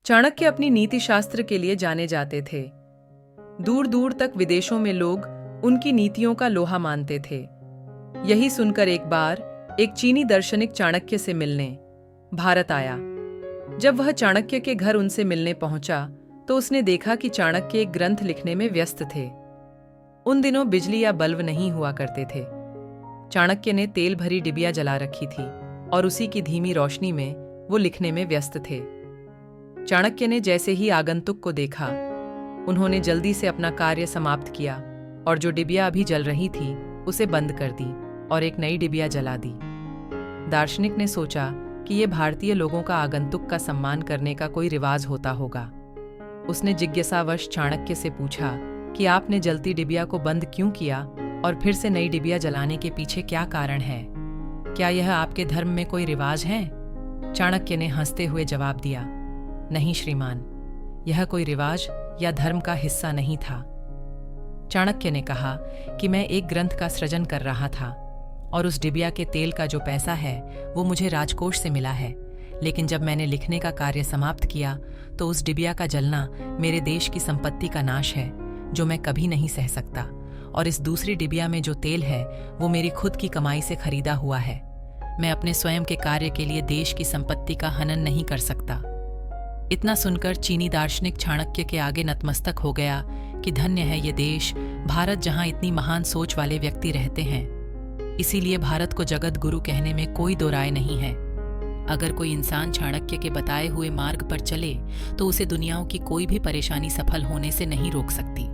चाणक्य अपनी नीति शास्त्र के लिए जाने जाते थे। दूर दूर तक विदेशों में लोग उनकी नीतियों का लोहा मानते थे। यही सुनकर एक बार एक चीनी दार्शनिक चाणक्य से मिलने भारत आया। जब वह चाणक्य के घर उनसे मिलने पहुंचा तो उसने देखा कि चाणक्य एक ग्रंथ लिखने में व्यस्त थे। उन दिनों बिजली या बल्ब नहीं हुआ करते थे। चाणक्य ने तेल भरी डिबिया जला रखी थी और उसी की धीमी रोशनी में वो लिखने में व्यस्त थे। चाणक्य ने जैसे ही आगंतुक को देखा, उन्होंने जल्दी से अपना कार्य समाप्त किया और जो डिबिया अभी जल रही थी उसे बंद कर दी और एक नई डिबिया जला दी। दार्शनिक ने सोचा कि ये भारतीय लोगों का आगंतुक का सम्मान करने का कोई रिवाज होता होगा। उसने जिज्ञासावश चाणक्य से पूछा कि आपने जलती डिबिया को बंद क्यों किया और फिर से नई डिबिया जलाने के पीछे क्या कारण है? क्या यह आपके धर्म में कोई रिवाज है? चाणक्य ने हंसते हुए जवाब दिया, नहीं श्रीमान, यह कोई रिवाज या धर्म का हिस्सा नहीं था। चाणक्य ने कहा कि मैं एक ग्रंथ का सृजन कर रहा था और उस डिबिया के तेल का जो पैसा है वो मुझे राजकोष से मिला है, लेकिन जब मैंने लिखने का कार्य समाप्त किया तो उस डिबिया का जलना मेरे देश की संपत्ति का नाश है जो मैं कभी नहीं सह सकता, और इस दूसरी डिबिया में जो तेल है वो मेरी खुद की कमाई से खरीदा हुआ है। मैं अपने स्वयं के कार्य के लिए देश की संपत्ति का हनन नहीं कर सकता। इतना सुनकर चीनी दार्शनिक चाणक्य के आगे नतमस्तक हो गया कि धन्य है ये देश, भारत, जहां इतनी महान सोच वाले व्यक्ति रहते हैं। इसीलिए भारत को जगत गुरु कहने में कोई दो राय नहीं है। अगर कोई इंसान चाणक्य के बताए हुए मार्ग पर चले तो उसे दुनियाओं की कोई भी परेशानी सफल होने से नहीं रोक सकती।